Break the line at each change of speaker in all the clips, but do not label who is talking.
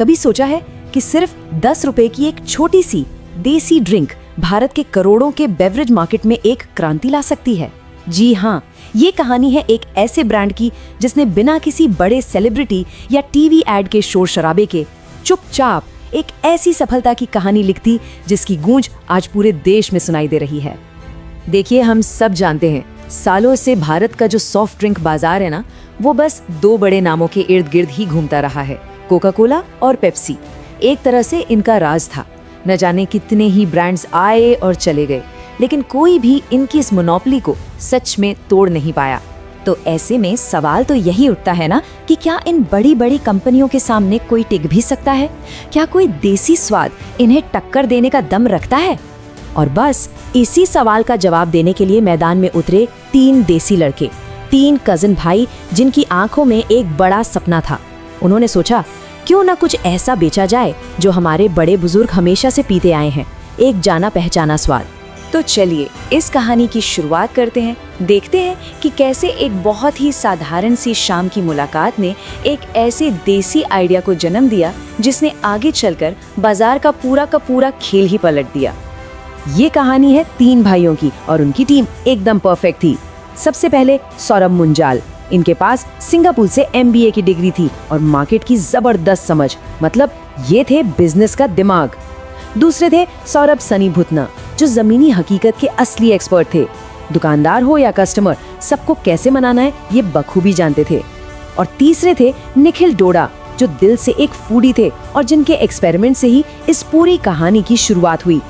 कभी सोचा है कि सिर्फ 10 रुपए की एक छोटी सी देसी ड्रिंक भारत के करोड़ों के बेवरेज मार्केट में एक क्रांति ला सकती है? जी हाँ, ये कहानी है एक ऐसे ब्रांड की जिसने बिना किसी बड़े सेलिब्रिटी या टीवी एड के शोर शराबे के चुपचाप एक ऐसी सफलता की कहानी लिख दी जिसकी गूंज आज पूरे देश में सुनाई दे रही है। देखिए, हम सब जानते हैं सालों से भारत का जो सॉफ्ट ड्रिंक बाजार है ना, वो बस दो बड़े नामों के इर्द गिर्द ही घूमता रहा है, कोका कोला और पेप्सी। एक तरह से इनका राज था। न जाने कितने ही ब्रांड्स आए और चले गए, लेकिन कोई भी इनकी इस मोनोपोली को सच में तोड़ नहीं पाया। तो ऐसे में सवाल तो यही उठता है ना कि क्या इन बड़ी बड़ी कंपनियों के सामने कोई टिक भी सकता है? क्या कोई देसी स्वाद इन्हें टक्कर देने का दम रखता है? और बस इसी सवाल का जवाब देने के लिए मैदान में उतरे 3 देसी लड़के, 3 कजिन भाई जिनकी आंखों में एक बड़ा सपना था। उन्होंने सोचा, क्यों ना कुछ ऐसा बेचा जाए जो हमारे बड़े बुजुर्ग हमेशा से पीते आए हैं, एक जाना पहचाना स्वाद। तो चलिए इस कहानी की शुरुआत करते हैं। देखते हैं कि कैसे एक बहुत ही साधारण सी शाम की मुलाकात ने एक ऐसे देसी आइडिया को जन्म दिया जिसने आगे चलकर बाजार का पूरा खेल ही पलट दिया। ये कहानी है 3 भाइयों की और उनकी टीम एकदम परफेक्ट थी। सबसे पहले सौरभ मुंजाल। इनके पास सिंगापुर से MBA की डिग्री थी और मार्केट की जबरदस्त समझ, मतलब ये थे बिजनेस का दिमाग। दूसरे थे सौरभ सनी भुतना, जो जमीनी हकीकत के असली एक्सपर्ट थे। दुकानदार हो या कस्टमर, सबको कैसे मनाना है ये बखूबी जानते थे। और तीसरे थे निखिल डोडा, जो दिल से एक फूडी थे और जिनके एक्सपेरिमेंट से ही इस पूरी कहानी की शुरुआत हुई।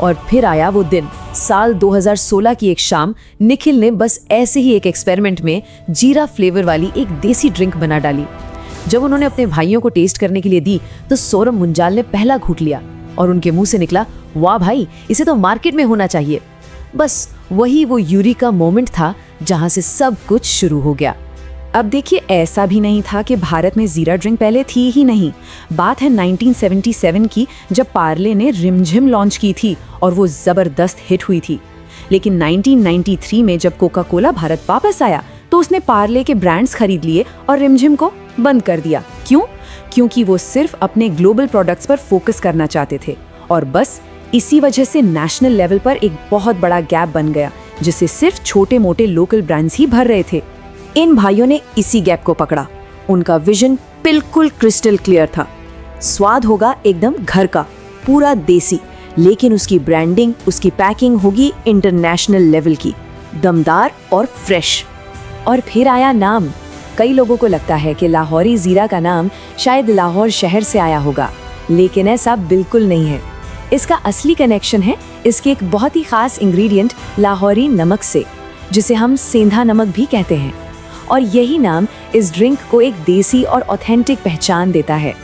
और फिर आया वो दिन, साल 2016 की एक शाम। निखिल ने बस ऐसे ही एक एक्सपेरिमेंट में जीरा फ्लेवर वाली एक देसी ड्रिंक बना डाली। जब उन्होंने अपने भाइयों को टेस्ट करने के लिए दी तो सौरभ मुंजाल ने पहला घूंट लिया और उनके मुंह से निकला, वाह भाई, इसे तो मार्केट में होना चाहिए। बस वही वो यूरिका मोमेंट था जहां से सब कुछ शुरू हो गया। अब देखिए, ऐसा भी नहीं था कि भारत में जीरा ड्रिंक पहले थी ही नहीं। बात है 1977 की, जब पार्ले ने रिमझिम लॉन्च की थी और वो जबरदस्त हिट हुई थी। लेकिन 1993 में जब कोका कोला भारत वापस आया तो उसने पार्ले के ब्रांड्स खरीद लिए और रिमझिम को बंद कर दिया। क्यों? क्योंकि वो सिर्फ अपने ग्लोबल प्रोडक्ट्स पर फोकस करना चाहते थे। और बस इसी वजह से नेशनल लेवल पर एक बहुत बड़ा गैप बन गया, जिसे सिर्फ छोटे मोटे लोकल ब्रांड्स ही भर रहे थे। इन भाइयों ने इसी गैप को पकड़ा। उनका विजन बिल्कुल क्रिस्टल क्लियर था। स्वाद होगा एकदम घर का, पूरा देसी, लेकिन उसकी ब्रांडिंग, उसकी पैकिंग होगी इंटरनेशनल लेवल की, दमदार और फ्रेश। और फिर आया नाम। कई लोगों को लगता है कि लाहौरी जीरा का नाम शायद लाहौर शहर से आया होगा, लेकिन ऐसा बिल्कुल नहीं है। इसका असली कनेक्शन है इसके एक बहुत ही खास इंग्रेडिएंट लाहौरी नमक से, जिसे हम सेंधा नमक भी कहते हैं। और यही नाम इस ड्रिंक को एक देसी और ऑथेंटिक पहचान देता है।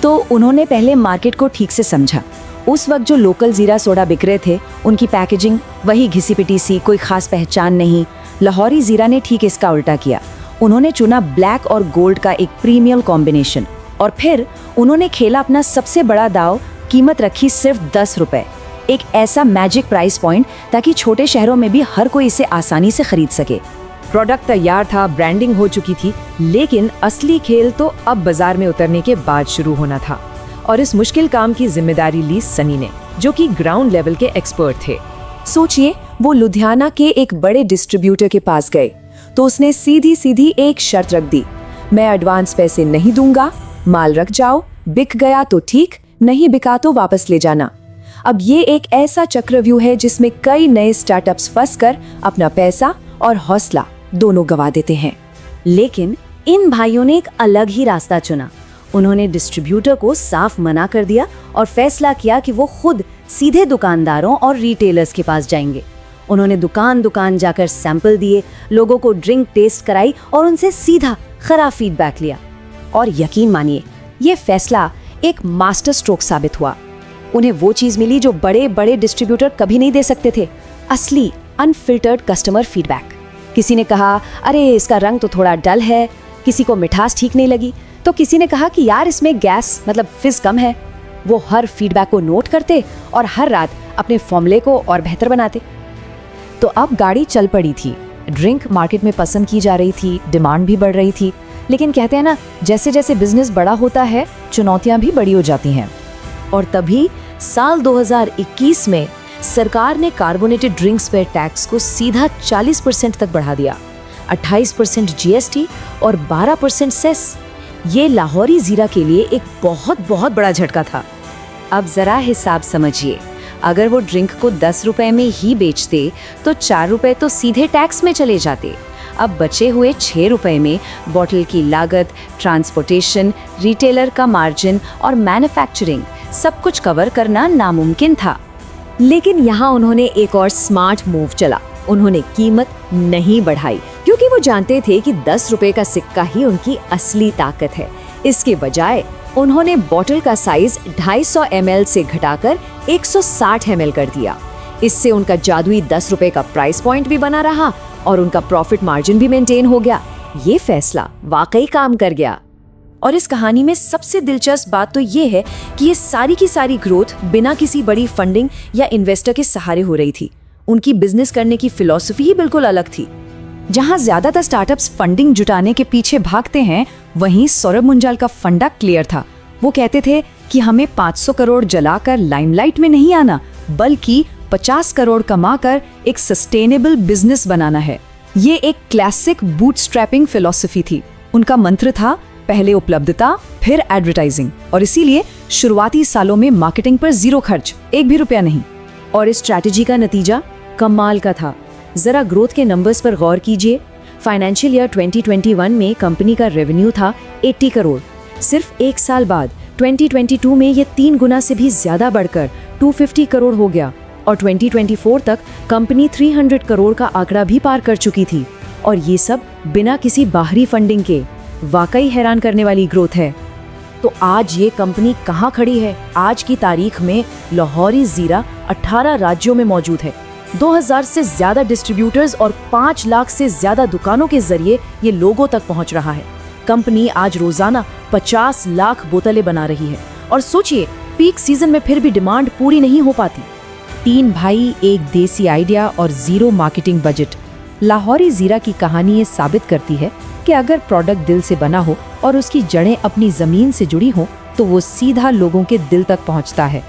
तो उन्होंने पहले मार्केट को ठीक से समझा। उस वक्त जो लोकल जीरा सोडा बिक रहे थे, उनकी पैकेजिंग वही घिसी पिटी सी, कोई खास पहचान नहीं। लाहौरी जीरा ने ठीक इसका उल्टा किया। उन्होंने चुना ब्लैक और गोल्ड का एक प्रीमियम कॉम्बिनेशन। और फिर उन्होंने खेला अपना सबसे बड़ा दाव, कीमत रखी सिर्फ 10 रुपए। एक ऐसा मैजिक प्राइस पॉइंट ताकि छोटे शहरों में भी हर कोई इसे आसानी से खरीद सके। प्रोडक्ट तैयार था, ब्रांडिंग हो चुकी थी, लेकिन असली खेल तो अब बाजार में उतरने के बाद शुरू होना था। और इस मुश्किल काम की जिम्मेदारी ली सनी ने, जो कि ग्राउंड लेवल के एक्सपर्ट थे। सोचिए, वो लुधियाना के एक बड़े डिस्ट्रीब्यूटर के पास गए तो उसने सीधी एक शर्त रख दी, मैं एडवांस पैसे नहीं दूंगा, माल रख जाओ, बिक गया तो ठीक, नहीं बिका तो वापस ले जाना। अब ये एक ऐसा चक्रव्यूह है जिसमें कई नए स्टार्टअप्स फंसकर अपना पैसा और हौसला दोनों गवा देते हैं। लेकिन इन भाइयों ने एक अलग ही रास्ता चुना। उन्होंने डिस्ट्रीब्यूटर को साफ मना कर दिया और फैसला किया कि वो खुद सीधे दुकानदारों और रिटेलर्स के पास जाएंगे। उन्होंने दुकान जाकर सैंपल दिए, लोगों को ड्रिंक टेस्ट कराई और उनसे सीधा खराब फीडबैक लिया। और यकीन मानिए, ये फैसला एक मास्टर स्ट्रोक साबित हुआ। उन्हें वो चीज मिली जो बड़े बड़े डिस्ट्रीब्यूटर कभी नहीं दे सकते थे, असली अनफिल्टर्ड कस्टमर फीडबैक। किसी ने कहा, अरे इसका रंग तो थोड़ा डल है, किसी को मिठास ठीक नहीं लगी, तो किसी ने कहा कि यार इसमें गैस मतलब फिज कम है। वो हर फीडबैक को नोट करते और हर रात अपने फॉर्मूले को और बेहतर बनाते। तो अब गाड़ी चल पड़ी थी। ड्रिंक मार्केट में पसंद की जा रही थी, डिमांड भी बढ़ रही थी, लेकिन कहते हैं ना, जैसे जैसे बिजनेस बड़ा होता है चुनौतियां भी बड़ी हो जाती हैं। और तभी साल 2021 में सरकार ने कार्बोनेटेड ड्रिंक्स पर टैक्स को सीधा 40% तक बढ़ा दिया। 28% जीएसटी और 12% सेस। ये लाहौरी जीरा के लिए एक बहुत बहुत बड़ा झटका था। अब जरा हिसाब समझिए, अगर वो ड्रिंक को 10 रुपए में ही बेचते तो 4 रुपए तो सीधे टैक्स में चले जाते। अब बचे हुए 6 रुपए में बॉटल की लागत, ट्रांसपोर्टेशन, रिटेलर का मार्जिन और मैन्युफैक्चरिंग सब कुछ कवर करना नामुमकिन था। लेकिन यहाँ उन्होंने एक और स्मार्ट मूव चला। उन्होंने कीमत नहीं बढ़ाई, क्योंकि वो जानते थे कि 10 रुपए का सिक्का ही उनकी असली ताकत है। इसके बजाय उन्होंने बॉटल का साइज 250 ml से घटाकर 160 ml कर दिया। इससे उनका जादुई 10 रुपए का प्राइस पॉइंट भी बना रहा और उनका प्रॉफिट मार्जिन भी मेंटेन हो गया। ये फैसला वाकई काम कर गया। और इस कहानी में सबसे दिलचस्प बात तो ये है कि ये सारी की सारी ग्रोथ बिना किसी बड़ी फंडिंग या इन्वेस्टर के सहारे हो रही थी। उनकी बिजनेस करने की फिलॉसफी ही बिल्कुल अलग थी। जहां ज्यादातर स्टार्टअप्स फंडिंग जुटाने के पीछे भागते हैं, वहीं सौरभ मुंजाल का फंडा क्लियर था। वो कहते थे कि हमें 500 करोड़ जलाकर लाइमलाइट में नहीं आना, बल्कि 50 करोड़ कमाकर एक सस्टेनेबल बिजनेस बनाना है। ये एक क्लासिक बूटस्ट्रैपिंग फिलॉसफी थी। उनका मंत्र था पहले उपलब्धता फिर एडवर्टाइजिंग, और इसीलिए शुरुआती सालों में मार्केटिंग पर 0 खर्च, 1 भी रुपया नहीं। और इस स्ट्रैटेजी का नतीजा कमाल का था। जरा ग्रोथ के नंबर्स पर गौर कीजिए। फाइनेंशियल ईयर 2021 में कंपनी का रेवेन्यू था 80 करोड़। सिर्फ 1 साल बाद 2022 में ये 3 गुना से भी ज्यादा बढ़कर 250 करोड़ हो गया और 2024 तक कंपनी 300 करोड़ का आंकड़ा भी पार कर चुकी थी। और ये सब बिना किसी बाहरी फंडिंग के। वाकई हैरान करने वाली ग्रोथ है। तो आज ये कंपनी कहाँ खड़ी है? आज की तारीख में लाहौरी जीरा 18 राज्यों में मौजूद है। 2000 से ज्यादा डिस्ट्रीब्यूटर्स और 5 लाख से ज्यादा दुकानों के जरिए ये लोगों तक पहुंच रहा है। कंपनी आज रोजाना 50 लाख बोतलें बना रही है। और सोचिए, पीक सीजन में फिर भी डिमांड पूरी नहीं हो पाती। 3 भाई, एक देसी आइडिया और 0 मार्केटिंग बजट। लाहौरी जीरा की कहानी ये साबित करती है कि अगर प्रोडक्ट दिल से बना हो और उसकी जड़ें अपनी जमीन से जुड़ी हो तो वो सीधा लोगों के दिल तक पहुंचता है।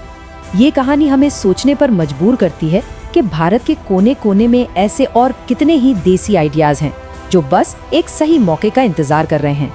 ये कहानी हमें सोचने पर मजबूर करती है कि भारत के कोने कोने में ऐसे और कितने ही देसी आइडियाज हैं जो बस एक सही मौके का इंतजार कर रहे हैं।